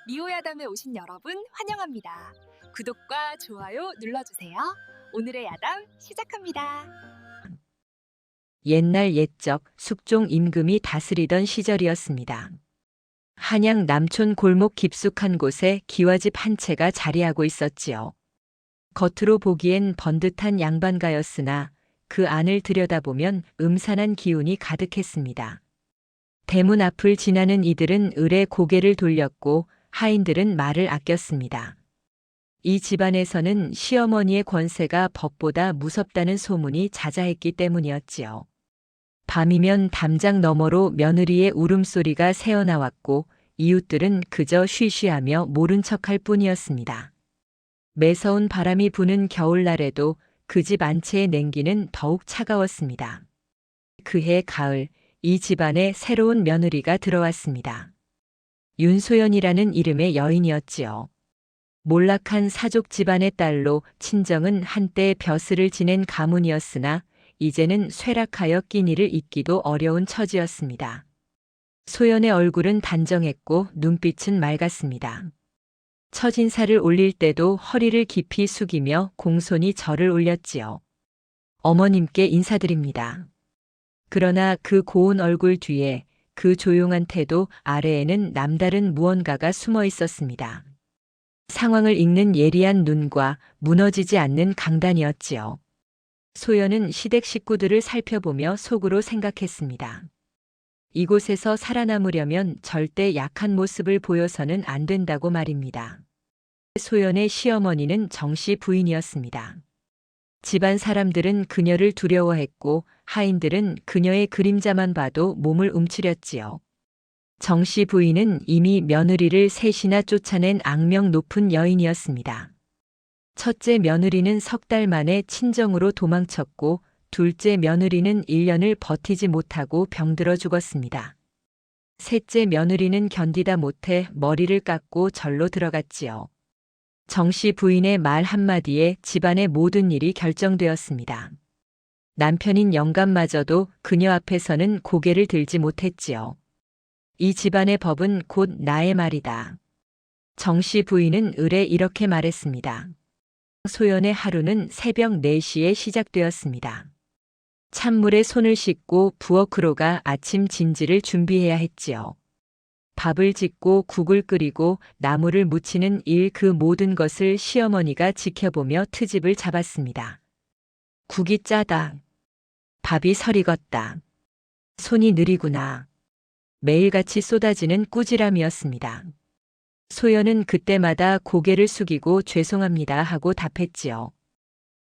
리오야담에 오신 여러분 환영합니다. 구독과 좋아요 눌러주세요. 오늘의 야담 시작합니다. 옛날 옛적 숙종 임금이 다스리던 시절이었습니다. 한양 남촌 골목 깊숙한 곳에 기와집 한 채가 자리하고 있었지요. 겉으로 보기엔 번듯한 양반가였으나 그 안을 들여다보면 음산한 기운이 가득했습니다. 대문 앞을 지나는 이들은 을에 고개를 돌렸고 하인들은 말을 아꼈습니다. 이 집안에서는 시어머니의 권세가 법보다 무섭다는 소문이 자자했기 때문이었지요. 밤이면 담장 너머로 며느리의 울음소리가 새어나왔고 이웃들은 그저 쉬쉬하며 모른 척할 뿐이었습니다. 매서운 바람이 부는 겨울날에도 그 집 안채의 냉기는 더욱 차가웠습니다. 그해 가을, 이 집안에 새로운 며느리가 들어왔습니다. 윤소연이라는 이름의 여인이었지요. 몰락한 사족 집안의 딸로 친정은 한때 벼슬을 지낸 가문이었으나 이제는 쇠락하여 끼니를 잇기도 어려운 처지였습니다. 소연의 얼굴은 단정했고 눈빛은 맑았습니다. 처진사를 올릴 때도 허리를 깊이 숙이며 공손히 절을 올렸지요. 어머님께 인사드립니다. 그러나 그 고운 얼굴 뒤에 그 조용한 태도 아래에는 남다른 무언가가 숨어 있었습니다. 상황을 읽는 예리한 눈과 무너지지 않는 강단이었지요. 소연은 시댁 식구들을 살펴보며 속으로 생각했습니다. 이곳에서 살아남으려면 절대 약한 모습을 보여서는 안 된다고 말입니다. 소연의 시어머니는 정씨 부인이었습니다. 집안 사람들은 그녀를 두려워했고 하인들은 그녀의 그림자만 봐도 몸을 움츠렸지요. 정씨 부인은 이미 며느리를 셋이나 쫓아낸 악명 높은 여인이었습니다. 첫째 며느리는 석 달 만에 친정으로 도망쳤고 둘째 며느리는 1년을 버티지 못하고 병들어 죽었습니다. 셋째 며느리는 견디다 못해 머리를 깎고 절로 들어갔지요. 정씨 부인의 말 한마디에 집안의 모든 일이 결정되었습니다. 남편인 영감마저도 그녀 앞에서는 고개를 들지 못했지요. 이 집안의 법은 곧 나의 말이다. 정씨 부인은 을에 이렇게 말했습니다. 소연의 하루는 새벽 4시에 시작되었습니다. 찬물에 손을 씻고 부엌으로 가 아침 진지를 준비해야 했지요. 밥을 짓고 국을 끓이고 나물을 무치는 일 그 모든 것을 시어머니가 지켜보며 트집을 잡았습니다. 국이 짜다. 밥이 설익었다. 손이 느리구나. 매일같이 쏟아지는 꾸지람이었습니다. 소연은 그때마다 고개를 숙이고 죄송합니다 하고 답했지요.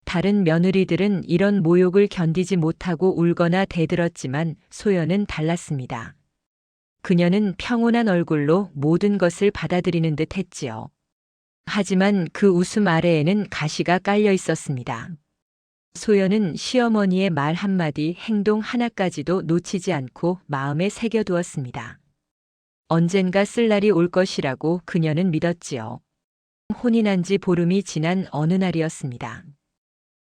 다른 며느리들은 이런 모욕을 견디지 못하고 울거나 대들었지만 소연은 달랐습니다. 그녀는 평온한 얼굴로 모든 것을 받아들이는 듯 했지요. 하지만 그 웃음 아래에는 가시가 깔려 있었습니다. 소연은 시어머니의 말 한마디, 행동 하나까지도 놓치지 않고 마음에 새겨두었습니다. 언젠가 쓸 날이 올 것이라고 그녀는 믿었지요. 혼이 난 지 보름이 지난 어느 날이었습니다.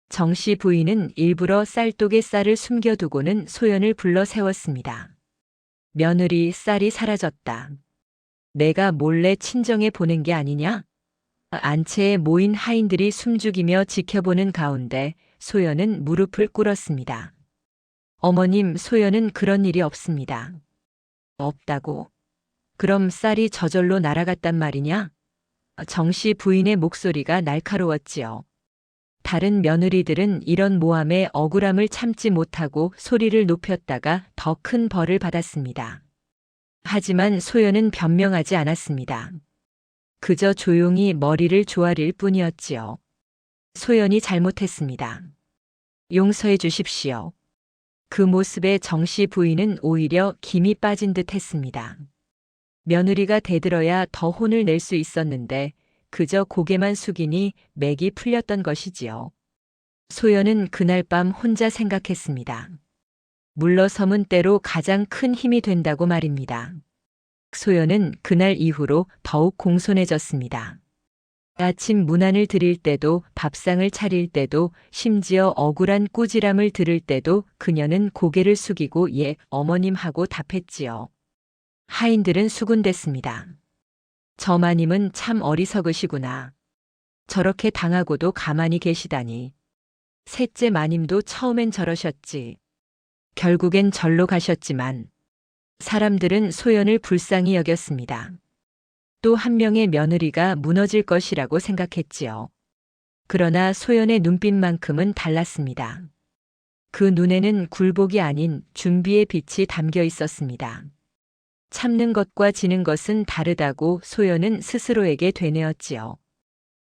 정씨 부인은 일부러 쌀독에 쌀을 숨겨두고는 소연을 불러 세웠습니다. 며느리, 쌀이 사라졌다. 내가 몰래 친정에 보낸 게 아니냐? 안채에 모인 하인들이 숨죽이며 지켜보는 가운데 소연은 무릎을 꿇었습니다. 어머님, 소연은 그런 일이 없습니다. 없다고? 그럼 쌀이 저절로 날아갔단 말이냐? 정씨 부인의 목소리가 날카로웠지요. 다른 며느리들은 이런 모함에 억울함을 참지 못하고 소리를 높였다가 더 큰 벌을 받았습니다. 하지만 소연은 변명하지 않았습니다. 그저 조용히 머리를 조아릴 뿐이었지요. 소연이 잘못했습니다. 용서해 주십시오. 그 모습에 정씨 부인은 오히려 김이 빠진 듯 했습니다. 며느리가 대들어야 더 혼을 낼 수 있었는데 그저 고개만 숙이니 맥이 풀렸던 것이지요. 소연은 그날 밤 혼자 생각했습니다. 물러섬은 때로 가장 큰 힘이 된다고 말입니다. 소연은 그날 이후로 더욱 공손해졌습니다. 아침 문안을 드릴 때도 밥상을 차릴 때도 심지어 억울한 꾸지람을 들을 때도 그녀는 고개를 숙이고 예, 어머님 하고 답했지요. 하인들은 수군댔습니다. 저 마님은 참 어리석으시구나. 저렇게 당하고도 가만히 계시다니. 셋째 마님도 처음엔 저러셨지. 결국엔 절로 가셨지만 사람들은 소연을 불쌍히 여겼습니다. 또 한 명의 며느리가 무너질 것이라고 생각했지요. 그러나 소연의 눈빛만큼은 달랐습니다. 그 눈에는 굴복이 아닌 준비의 빛이 담겨 있었습니다. 참는 것과 지는 것은 다르다고 소연은 스스로에게 되뇌었지요.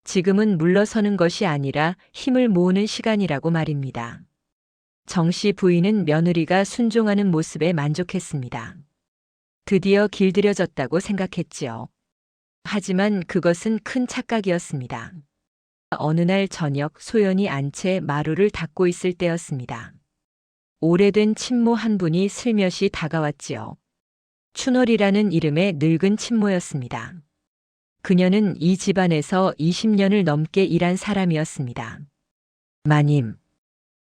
지금은 물러서는 것이 아니라 힘을 모으는 시간이라고 말입니다. 정씨 부인은 며느리가 순종하는 모습에 만족했습니다. 드디어 길들여졌다고 생각했지요. 하지만 그것은 큰 착각이었습니다. 어느 날 저녁 소연이 안채 마루를 닦고 있을 때였습니다. 오래된 친모 한 분이 슬며시 다가왔지요. 춘월이라는 이름의 늙은 친모였습니다. 그녀는 이 집안에서 20년을 넘게 일한 사람이었습니다. 마님.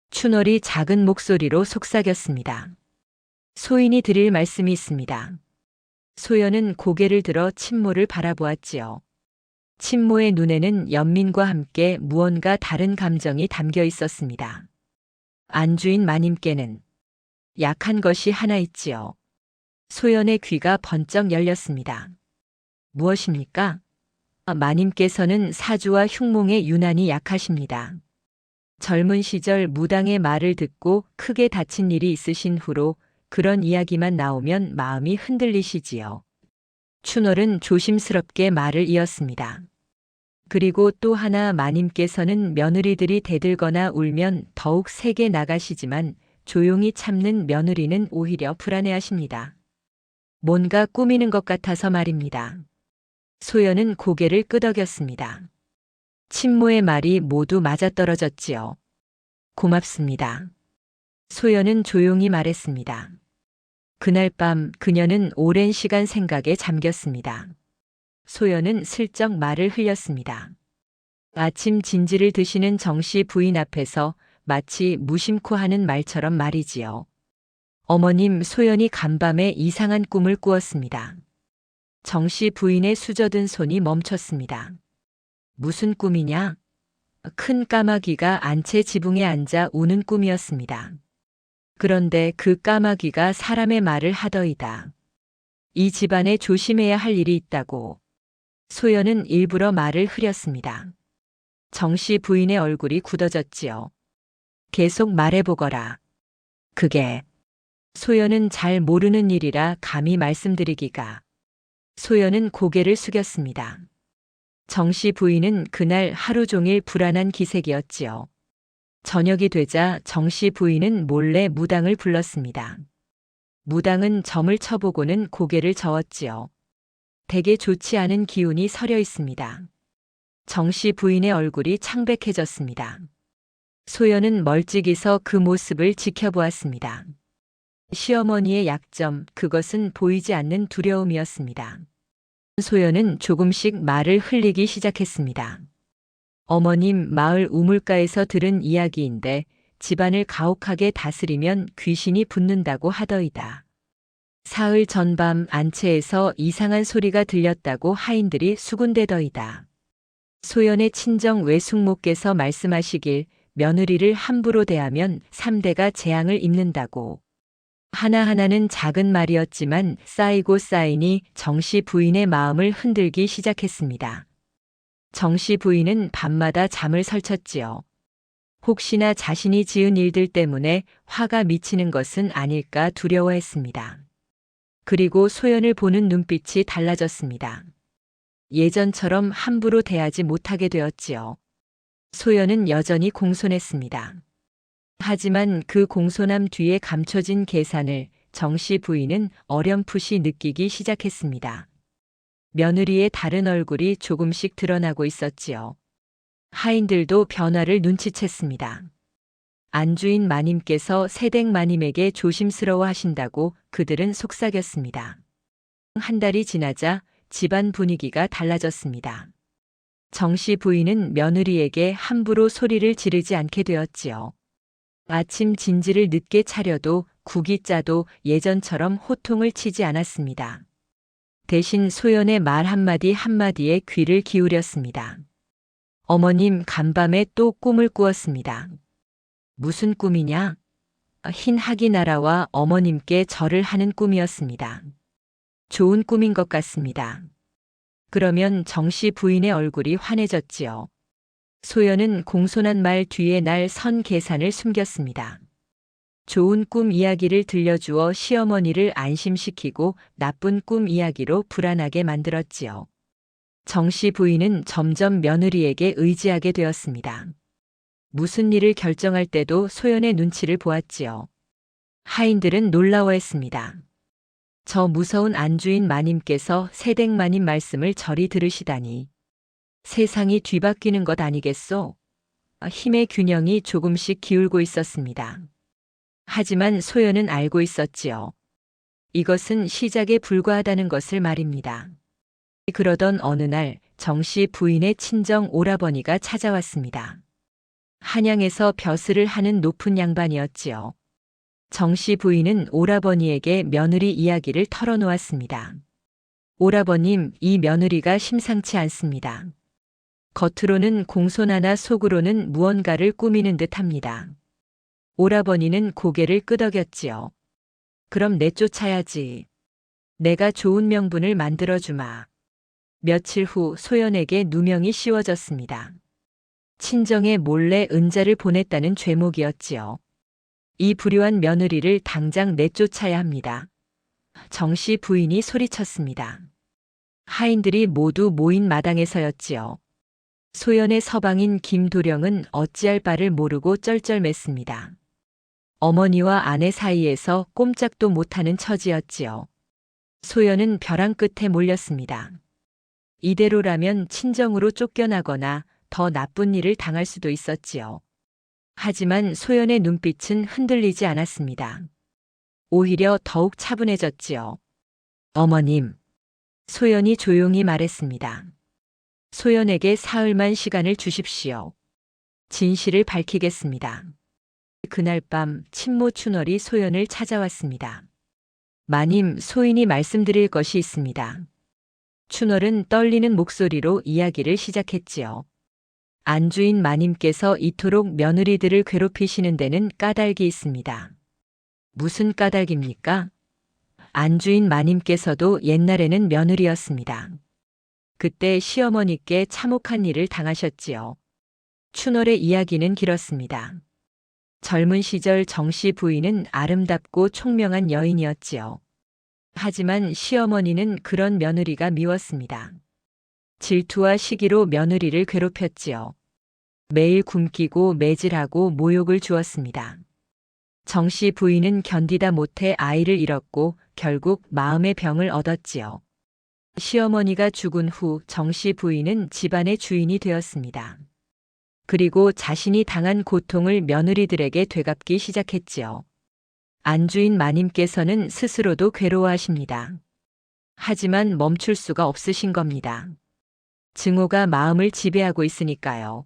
춘월이 작은 목소리로 속삭였습니다. 소인이 드릴 말씀이 있습니다. 소연은 고개를 들어 친모를 바라보았지요. 친모의 눈에는 연민과 함께 무언가 다른 감정이 담겨 있었습니다. 안주인 마님께는 약한 것이 하나 있지요. 소연의 귀가 번쩍 열렸습니다. 무엇입니까? 마님께서는 사주와 흉몽에 유난히 약하십니다. 젊은 시절 무당의 말을 듣고 크게 다친 일이 있으신 후로 그런 이야기만 나오면 마음이 흔들리시지요. 춘월은 조심스럽게 말을 이었습니다. 그리고 또 하나 마님께서는 며느리들이 대들거나 울면 더욱 세게 나가시지만 조용히 참는 며느리는 오히려 불안해하십니다. 뭔가 꾸미는 것 같아서 말입니다. 소연은 고개를 끄덕였습니다. 친모의 말이 모두 맞아떨어졌지요. 고맙습니다. 소연은 조용히 말했습니다. 그날 밤 그녀는 오랜 시간 생각에 잠겼습니다. 소연은 슬쩍 말을 흘렸습니다. 아침 진지를 드시는 정씨 부인 앞에서 마치 무심코 하는 말처럼 말이지요. 어머님, 소연이 간밤에 이상한 꿈을 꾸었습니다. 정씨 부인의 수저든 손이 멈췄습니다. 무슨 꿈이냐? 큰 까마귀가 안채 지붕에 앉아 우는 꿈이었습니다. 그런데 그 까마귀가 사람의 말을 하더이다. 이 집안에 조심해야 할 일이 있다고. 소연은 일부러 말을 흐렸습니다. 정씨 부인의 얼굴이 굳어졌지요. 계속 말해보거라. 그게 소연은 잘 모르는 일이라 감히 말씀드리기가. 소연은 고개를 숙였습니다. 정씨 부인은 그날 하루 종일 불안한 기색이었지요. 저녁이 되자 정씨 부인은 몰래 무당을 불렀습니다. 무당은 점을 쳐보고는 고개를 저었지요. 되게 좋지 않은 기운이 서려 있습니다. 정씨 부인의 얼굴이 창백해졌습니다. 소연은 멀찍이서 그 모습을 지켜보았습니다. 시어머니의 약점, 그것은 보이지 않는 두려움이었습니다. 소연은 조금씩 말을 흘리기 시작했습니다. 어머님, 마을 우물가에서 들은 이야기인데 집안을 가혹하게 다스리면 귀신이 붙는다고 하더이다. 사흘 전밤 안채에서 이상한 소리가 들렸다고 하인들이 수군대더이다. 소연의 친정 외숙모께서 말씀하시길 며느리를 함부로 대하면 3대가 재앙을 입는다고. 하나하나는 작은 말이었지만 쌓이고 쌓이니 정씨 부인의 마음을 흔들기 시작했습니다. 정씨 부인은 밤마다 잠을 설쳤지요. 혹시나 자신이 지은 일들 때문에 화가 미치는 것은 아닐까 두려워했습니다. 그리고 소연을 보는 눈빛이 달라졌습니다. 예전처럼 함부로 대하지 못하게 되었지요. 소연은 여전히 공손했습니다. 하지만 그 공손함 뒤에 감춰진 계산을 정씨 부인은 어렴풋이 느끼기 시작했습니다. 며느리의 다른 얼굴이 조금씩 드러나고 있었지요. 하인들도 변화를 눈치챘습니다. 안주인 마님께서 새댁 마님에게 조심스러워 하신다고 그들은 속삭였습니다. 한 달이 지나자 집안 분위기가 달라졌습니다. 정씨 부인은 며느리에게 함부로 소리를 지르지 않게 되었지요. 아침 진지를 늦게 차려도 국이 짜도 예전처럼 호통을 치지 않았습니다. 대신 소연의 말 한마디 한마디에 귀를 기울였습니다. 어머님, 간밤에 또 꿈을 꾸었습니다. 무슨 꿈이냐? 흰 학이 날아와 어머님께 절을 하는 꿈이었습니다. 좋은 꿈인 것 같습니다. 그러면 정씨 부인의 얼굴이 환해졌지요. 소연은 공손한 말 뒤에 날 선 계산을 숨겼습니다. 좋은 꿈 이야기를 들려주어 시어머니를 안심시키고 나쁜 꿈 이야기로 불안하게 만들었지요. 정씨 부인은 점점 며느리에게 의지하게 되었습니다. 무슨 일을 결정할 때도 소연의 눈치를 보았지요. 하인들은 놀라워했습니다. 저 무서운 안주인 마님께서 세댁마님 말씀을 저리 들으시다니. 세상이 뒤바뀌는 것 아니겠소? 힘의 균형이 조금씩 기울고 있었습니다. 하지만 소연은 알고 있었지요. 이것은 시작에 불과하다는 것을 말입니다. 그러던 어느 날 정씨 부인의 친정 오라버니가 찾아왔습니다. 한양에서 벼슬을 하는 높은 양반이었지요. 정씨 부인은 오라버니에게 며느리 이야기를 털어놓았습니다. 오라버님, 이 며느리가 심상치 않습니다. 겉으로는 공손하나 속으로는 무언가를 꾸미는 듯합니다. 오라버니는 고개를 끄덕였지요. 그럼 내쫓아야지. 내가 좋은 명분을 만들어주마. 며칠 후 소연에게 누명이 씌워졌습니다. 친정에 몰래 은자를 보냈다는 죄목이었지요. 이 불효한 며느리를 당장 내쫓아야 합니다. 정씨 부인이 소리쳤습니다. 하인들이 모두 모인 마당에서였지요. 소연의 서방인 김도령은 어찌할 바를 모르고 쩔쩔맸습니다. 어머니와 아내 사이에서 꼼짝도 못하는 처지였지요. 소연은 벼랑 끝에 몰렸습니다. 이대로라면 친정으로 쫓겨나거나 더 나쁜 일을 당할 수도 있었지요. 하지만 소연의 눈빛은 흔들리지 않았습니다. 오히려 더욱 차분해졌지요. 어머님, 소연이 조용히 말했습니다. 소연에게 사흘만 시간을 주십시오. 진실을 밝히겠습니다. 그날 밤 친모 춘월이 소연을 찾아왔습니다. 마님, 소인이 말씀드릴 것이 있습니다. 춘월은 떨리는 목소리로 이야기를 시작했지요. 안주인 마님께서 이토록 며느리들을 괴롭히시는 데는 까닭이 있습니다. 무슨 까닭입니까? 안주인 마님께서도 옛날에는 며느리였습니다. 그때 시어머니께 참혹한 일을 당하셨지요. 춘월의 이야기는 길었습니다. 젊은 시절 정씨 부인은 아름답고 총명한 여인이었지요. 하지만 시어머니는 그런 며느리가 미웠습니다. 질투와 시기로 며느리를 괴롭혔지요. 매일 굶기고 매질하고 모욕을 주었습니다. 정씨 부인은 견디다 못해 아이를 잃었고 결국 마음의 병을 얻었지요. 시어머니가 죽은 후 정씨 부인은 집안의 주인이 되었습니다. 그리고 자신이 당한 고통을 며느리들에게 되갚기 시작했지요. 안주인 마님께서는 스스로도 괴로워하십니다. 하지만 멈출 수가 없으신 겁니다. 증오가 마음을 지배하고 있으니까요.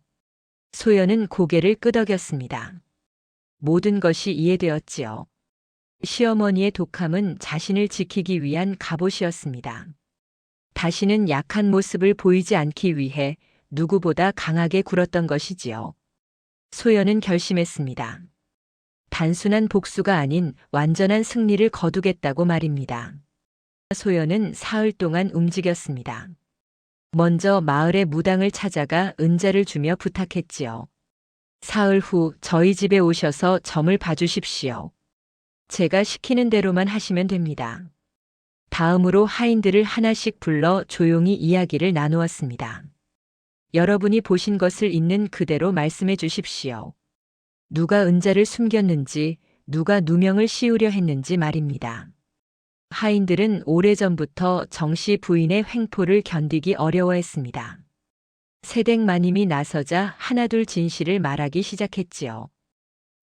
소연은 고개를 끄덕였습니다. 모든 것이 이해되었지요. 시어머니의 독함은 자신을 지키기 위한 갑옷이었습니다. 다시는 약한 모습을 보이지 않기 위해 누구보다 강하게 굴었던 것이지요. 소연은 결심했습니다. 단순한 복수가 아닌 완전한 승리를 거두겠다고 말입니다. 소연은 사흘 동안 움직였습니다. 먼저 마을의 무당을 찾아가 은자를 주며 부탁했지요. 사흘 후 저희 집에 오셔서 점을 봐주십시오. 제가 시키는 대로만 하시면 됩니다. 다음으로 하인들을 하나씩 불러 조용히 이야기를 나누었습니다. 여러분이 보신 것을 있는 그대로 말씀해 주십시오. 누가 은자를 숨겼는지, 누가 누명을 씌우려 했는지 말입니다. 하인들은 오래전부터 정씨 부인의 횡포를 견디기 어려워했습니다. 세댁마님이 나서자 하나둘 진실을 말하기 시작했지요.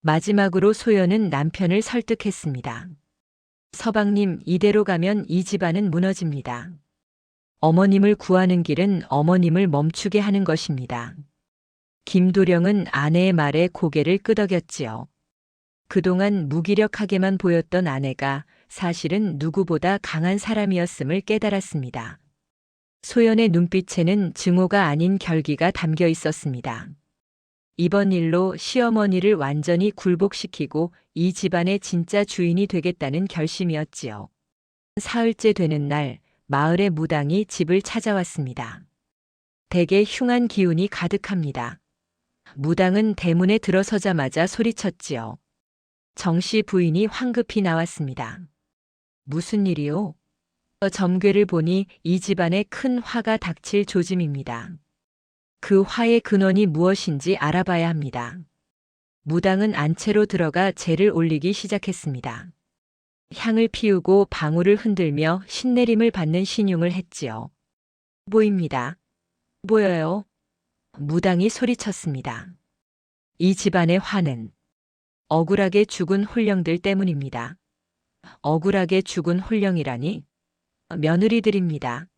마지막으로 소연은 남편을 설득했습니다. 서방님, 이대로 가면 이 집안은 무너집니다. 어머님을 구하는 길은 어머님을 멈추게 하는 것입니다. 김도령은 아내의 말에 고개를 끄덕였지요. 그동안 무기력하게만 보였던 아내가 사실은 누구보다 강한 사람이었음을 깨달았습니다. 소연의 눈빛에는 증오가 아닌 결기가 담겨 있었습니다. 이번 일로 시어머니를 완전히 굴복시키고 이 집안의 진짜 주인이 되겠다는 결심이었지요. 사흘째 되는 날, 마을의 무당이 집을 찾아왔습니다. 댁에 흉한 기운이 가득합니다. 무당은 대문에 들어서자마자 소리쳤지요. 정씨 부인이 황급히 나왔습니다. 무슨 일이요? 점괘를 보니 이 집안에 큰 화가 닥칠 조짐입니다. 그 화의 근원이 무엇인지 알아봐야 합니다. 무당은 안채로 들어가 재를 올리기 시작했습니다. 향을 피우고 방울을 흔들며 신내림을 받는 신용을 했지요. 보입니다. 보여요? 무당이 소리쳤습니다. 이 집안의 화는 억울하게 죽은 홀령들 때문입니다. 억울하게 죽은 홀령이라니? 며느리들입니다.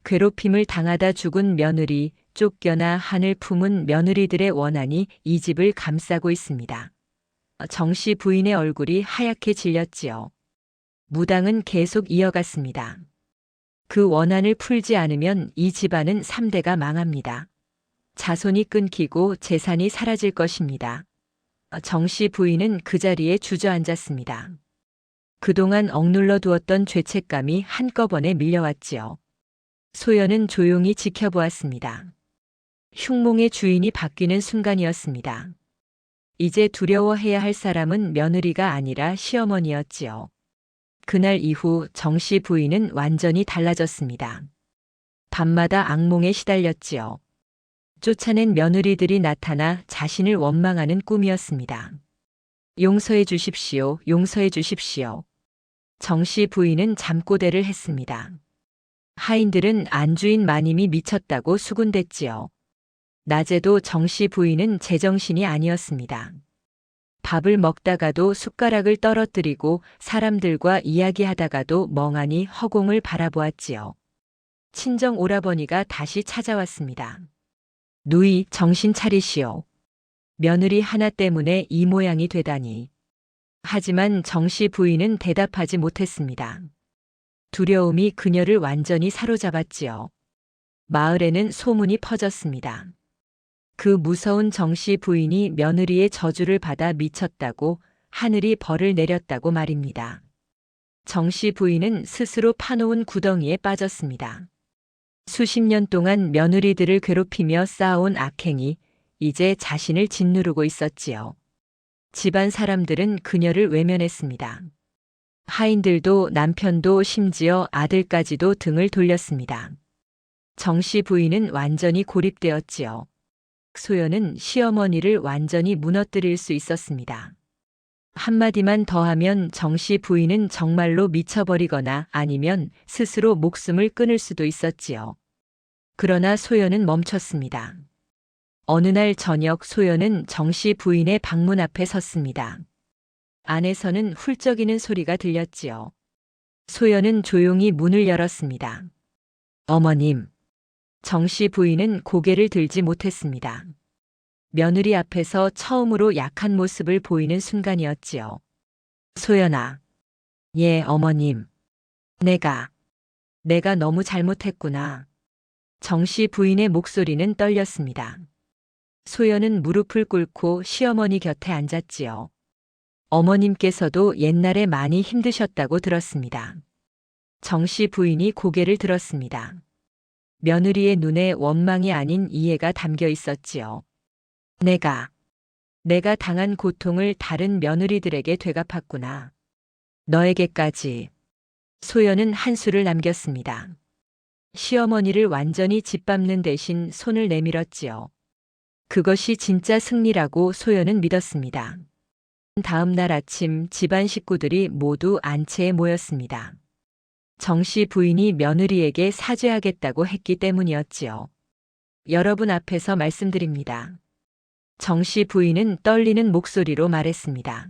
괴롭힘을 당하다 죽은 며느리, 쫓겨나 한을 품은 며느리들의 원한이 이 집을 감싸고 있습니다. 정씨 부인의 얼굴이 하얗게 질렸지요. 무당은 계속 이어갔습니다. 그 원한을 풀지 않으면 이 집안은 3대가 망합니다. 자손이 끊기고 재산이 사라질 것입니다. 정씨 부인은 그 자리에 주저앉았습니다. 그동안 억눌러 두었던 죄책감이 한꺼번에 밀려왔지요. 소연은 조용히 지켜보았습니다. 흉몽의 주인이 바뀌는 순간이었습니다. 이제 두려워해야 할 사람은 며느리가 아니라 시어머니였지요. 그날 이후 정씨 부인은 완전히 달라졌습니다. 밤마다 악몽에 시달렸지요. 쫓아낸 며느리들이 나타나 자신을 원망하는 꿈이었습니다. 용서해 주십시오, 용서해 주십시오. 정씨 부인은 잠꼬대를 했습니다. 하인들은 안주인 마님이 미쳤다고 수군댔지요. 낮에도 정씨 부인은 제정신이 아니었습니다. 밥을 먹다가도 숟가락을 떨어뜨리고 사람들과 이야기하다가도 멍하니 허공을 바라보았지요. 친정 오라버니가 다시 찾아왔습니다. 누이, 정신 차리시오. 며느리 하나 때문에 이 모양이 되다니. 하지만 정씨 부인은 대답하지 못했습니다. 두려움이 그녀를 완전히 사로잡았지요. 마을에는 소문이 퍼졌습니다. 그 무서운 정씨 부인이 며느리의 저주를 받아 미쳤다고, 하늘이 벌을 내렸다고 말입니다. 정씨 부인은 스스로 파놓은 구덩이에 빠졌습니다. 수십 년 동안 며느리들을 괴롭히며 쌓아온 악행이 이제 자신을 짓누르고 있었지요. 집안 사람들은 그녀를 외면했습니다. 하인들도 남편도 심지어 아들까지도 등을 돌렸습니다. 정씨 부인은 완전히 고립되었지요. 소연은 시어머니를 완전히 무너뜨릴 수 있었습니다. 한마디만 더 하면 정씨 부인은 정말로 미쳐버리거나 아니면 스스로 목숨을 끊을 수도 있었지요. 그러나 소연은 멈췄습니다. 어느 날 저녁 소연은 정씨 부인의 방문 앞에 섰습니다. 안에서는 훌쩍이는 소리가 들렸지요. 소연은 조용히 문을 열었습니다. 어머님. 정씨 부인은 고개를 들지 못했습니다. 며느리 앞에서 처음으로 약한 모습을 보이는 순간이었지요. 소연아. 예, 어머님. 내가 너무 잘못했구나. 정씨 부인의 목소리는 떨렸습니다. 소연은 무릎을 꿇고 시어머니 곁에 앉았지요. 어머님께서도 옛날에 많이 힘드셨다고 들었습니다. 정씨 부인이 고개를 들었습니다. 며느리의 눈에 원망이 아닌 이해가 담겨 있었지요. 내가 당한 고통을 다른 며느리들에게 되갚았구나. 너에게까지. 소연은 한수를 남겼습니다. 시어머니를 완전히 짓밟는 대신 손을 내밀었지요. 그것이 진짜 승리라고 소연은 믿었습니다. 다음 날 아침 집안 식구들이 모두 안채에 모였습니다. 정씨 부인이 며느리에게 사죄하겠다고 했기 때문이었지요. 여러분 앞에서 말씀드립니다. 정씨 부인은 떨리는 목소리로 말했습니다.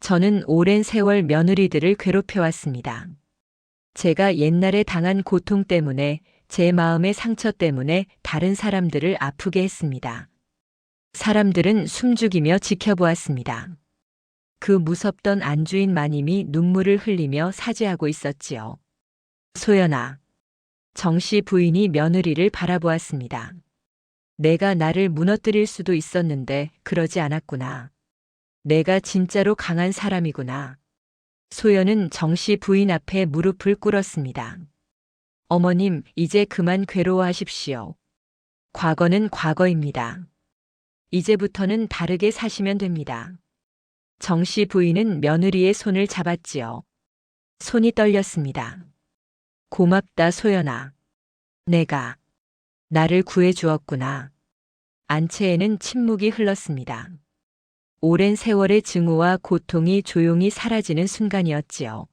저는 오랜 세월 며느리들을 괴롭혀왔습니다. 제가 옛날에 당한 고통 때문에 제 마음의 상처 때문에 다른 사람들을 아프게 했습니다. 사람들은 숨죽이며 지켜보았습니다. 그 무섭던 안주인 마님이 눈물을 흘리며 사죄하고 있었지요. 소연아. 정씨 부인이 며느리를 바라보았습니다. 내가 나를 무너뜨릴 수도 있었는데 그러지 않았구나. 내가 진짜로 강한 사람이구나. 소연은 정씨 부인 앞에 무릎을 꿇었습니다. 어머님, 이제 그만 괴로워하십시오. 과거는 과거입니다. 이제부터는 다르게 사시면 됩니다. 정씨 부인은 며느리의 손을 잡았지요. 손이 떨렸습니다. 고맙다, 소연아. 내가 나를 구해 주었구나. 안채에는 침묵이 흘렀습니다. 오랜 세월의 증오와 고통이 조용히 사라지는 순간이었지요.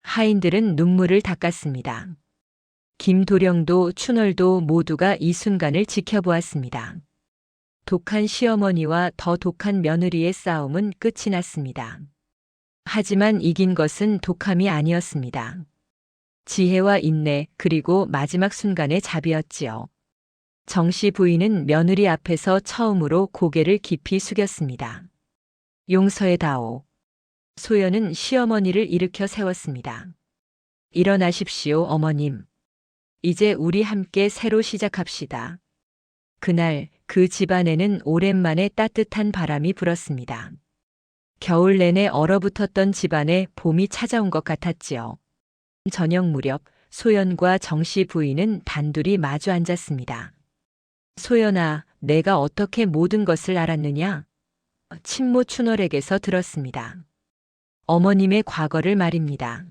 하인들은 눈물을 닦았습니다. 김도령도 춘월도 모두가 이 순간을 지켜보았습니다. 독한 시어머니와 더 독한 며느리의 싸움은 끝이 났습니다. 하지만 이긴 것은 독함이 아니었습니다. 지혜와 인내, 그리고 마지막 순간의 자비였지요. 정씨 부인은 며느리 앞에서 처음으로 고개를 깊이 숙였습니다. 용서해다오. 소연은 시어머니를 일으켜 세웠습니다. 일어나십시오, 어머님. 이제 우리 함께 새로 시작합시다. 그날 그 집안에는 오랜만에 따뜻한 바람이 불었습니다. 겨울 내내 얼어붙었던 집안에 봄이 찾아온 것 같았지요. 저녁 무렵 소연과 정씨 부인은 단둘이 마주 앉았습니다. 소연아, 내가 어떻게 모든 것을 알았느냐? 친모 춘월에게서 들었습니다. 어머님의 과거를 말입니다.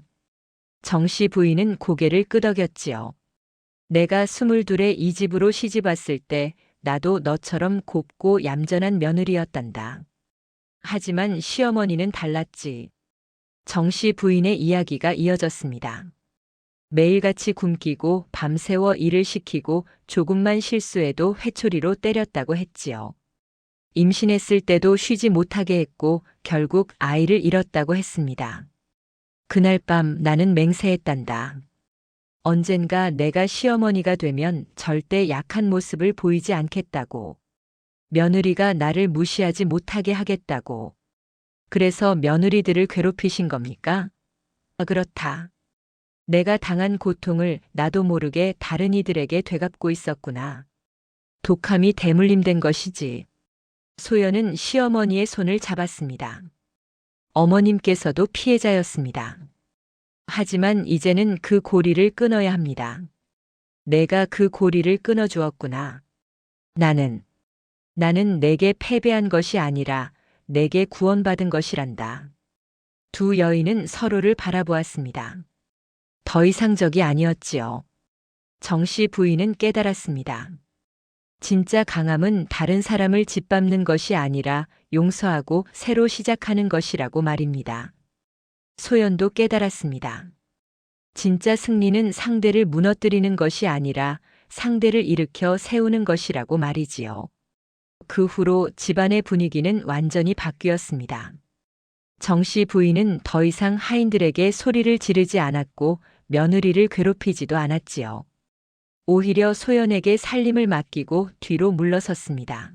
정씨 부인은 고개를 끄덕였지요. 내가 22에 이 집으로 시집 왔을 때 나도 너처럼 곱고 얌전한 며느리였단다. 하지만 시어머니는 달랐지. 정씨 부인의 이야기가 이어졌습니다. 매일같이 굶기고 밤새워 일을 시키고 조금만 실수해도 회초리로 때렸다고 했지요. 임신했을 때도 쉬지 못하게 했고 결국 아이를 잃었다고 했습니다. 그날 밤 나는 맹세했단다. 언젠가 내가 시어머니가 되면 절대 약한 모습을 보이지 않겠다고. 며느리가 나를 무시하지 못하게 하겠다고. 그래서 며느리들을 괴롭히신 겁니까? 그렇다. 내가 당한 고통을 나도 모르게 다른 이들에게 되갚고 있었구나. 독함이 대물림된 것이지. 소연은 시어머니의 손을 잡았습니다. 어머님께서도 피해자였습니다. 하지만 이제는 그 고리를 끊어야 합니다. 내가 그 고리를 끊어주었구나. 나는 내게 패배한 것이 아니라 내게 구원받은 것이란다. 두 여인은 서로를 바라보았습니다. 더 이상 적이 아니었지요. 정씨 부인은 깨달았습니다. 진짜 강함은 다른 사람을 짓밟는 것이 아니라 용서하고 새로 시작하는 것이라고 말입니다. 소연도 깨달았습니다. 진짜 승리는 상대를 무너뜨리는 것이 아니라 상대를 일으켜 세우는 것이라고 말이지요. 그 후로 집안의 분위기는 완전히 바뀌었습니다. 정씨 부인은 더 이상 하인들에게 소리를 지르지 않았고 며느리를 괴롭히지도 않았지요. 오히려 소연에게 살림을 맡기고 뒤로 물러섰습니다.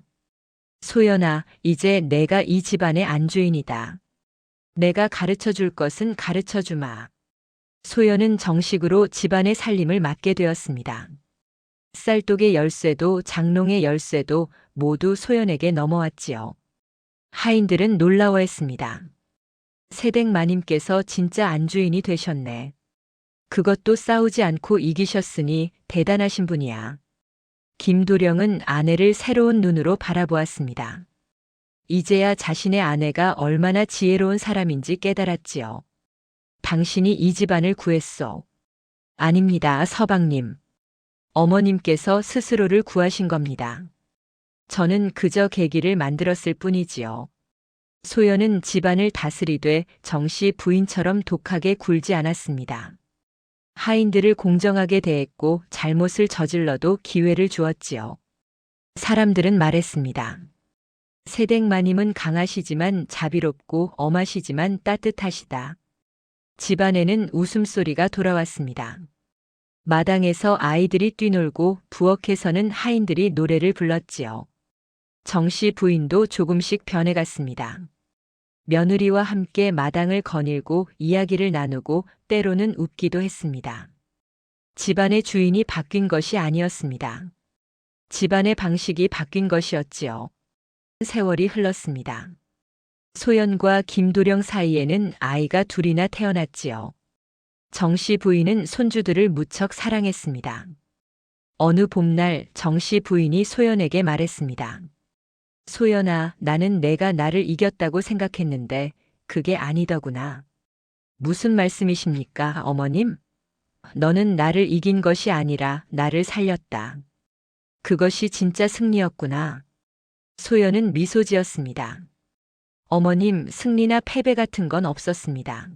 소연아, 이제 내가 이 집안의 안주인이다. 내가 가르쳐 줄 것은 가르쳐 주마. 소연은 정식으로 집안의 살림을 맡게 되었습니다. 쌀독의 열쇠도 장롱의 열쇠도 모두 소연에게 넘어왔지요. 하인들은 놀라워했습니다. 세댁 마님께서 진짜 안주인이 되셨네. 그것도 싸우지 않고 이기셨으니 대단하신 분이야. 김도령은 아내를 새로운 눈으로 바라보았습니다. 이제야 자신의 아내가 얼마나 지혜로운 사람인지 깨달았지요. 당신이 이 집안을 구했소. 아닙니다, 서방님. 어머님께서 스스로를 구하신 겁니다. 저는 그저 계기를 만들었을 뿐이지요. 소연은 집안을 다스리되 정씨 부인처럼 독하게 굴지 않았습니다. 하인들을 공정하게 대했고 잘못을 저질러도 기회를 주었지요. 사람들은 말했습니다. 세댁 마님은 강하시지만 자비롭고 엄하시지만 따뜻하시다. 집안에는 웃음소리가 돌아왔습니다. 마당에서 아이들이 뛰놀고 부엌에서는 하인들이 노래를 불렀지요. 정씨 부인도 조금씩 변해갔습니다. 며느리와 함께 마당을 거닐고 이야기를 나누고 때로는 웃기도 했습니다. 집안의 주인이 바뀐 것이 아니었습니다. 집안의 방식이 바뀐 것이었지요. 세월이 흘렀습니다. 소연과 김도령 사이에는 아이가 둘이나 태어났지요. 정씨 부인은 손주들을 무척 사랑했습니다. 어느 봄날 정씨 부인이 소연에게 말했습니다. 소연아, 나는 내가 나를 이겼다고 생각했는데 그게 아니더구나. 무슨 말씀이십니까, 어머님? 너는 나를 이긴 것이 아니라 나를 살렸다. 그것이 진짜 승리였구나. 소연은 미소 지었습니다. 어머님, 승리나 패배 같은 건 없었습니다.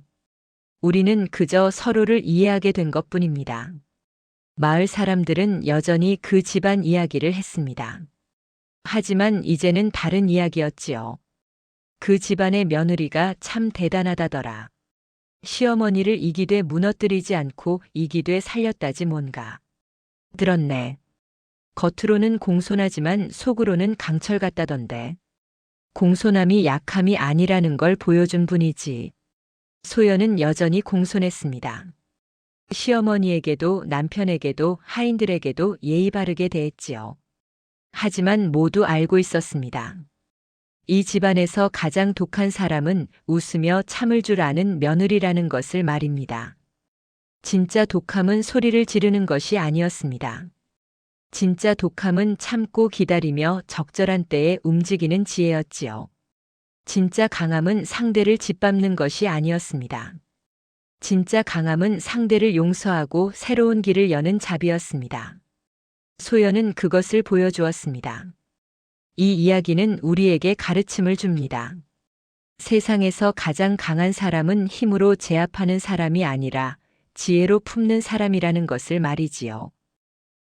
우리는 그저 서로를 이해하게 된 것뿐입니다. 마을 사람들은 여전히 그 집안 이야기를 했습니다. 하지만 이제는 다른 이야기였지요. 그 집안의 며느리가 참 대단하다더라. 시어머니를 이기되 무너뜨리지 않고 이기되 살렸다지 뭔가. 들었네. 겉으로는 공손하지만 속으로는 강철 같다던데. 공손함이 약함이 아니라는 걸 보여준 분이지. 소연은 여전히 공손했습니다. 시어머니에게도 남편에게도 하인들에게도 예의 바르게 대했지요. 하지만 모두 알고 있었습니다. 이 집안에서 가장 독한 사람은 웃으며 참을 줄 아는 며느리라는 것을 말입니다. 진짜 독함은 소리를 지르는 것이 아니었습니다. 진짜 독함은 참고 기다리며 적절한 때에 움직이는 지혜였지요. 진짜 강함은 상대를 짓밟는 것이 아니었습니다. 진짜 강함은 상대를 용서하고 새로운 길을 여는 자비였습니다. 소연은 그것을 보여주었습니다. 이 이야기는 우리에게 가르침을 줍니다. 세상에서 가장 강한 사람은 힘으로 제압하는 사람이 아니라 지혜로 품는 사람이라는 것을 말이지요.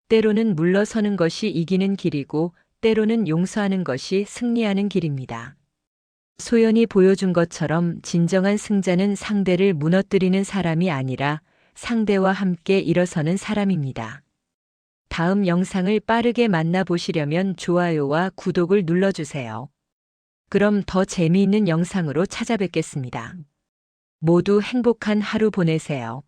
때로는 물러서는 것이 이기는 길이고 때로는 용서하는 것이 승리하는 길입니다. 소연이 보여준 것처럼 진정한 승자는 상대를 무너뜨리는 사람이 아니라 상대와 함께 일어서는 사람입니다. 다음 영상을 빠르게 만나보시려면 좋아요와 구독을 눌러주세요. 그럼 더 재미있는 영상으로 찾아뵙겠습니다. 모두 행복한 하루 보내세요.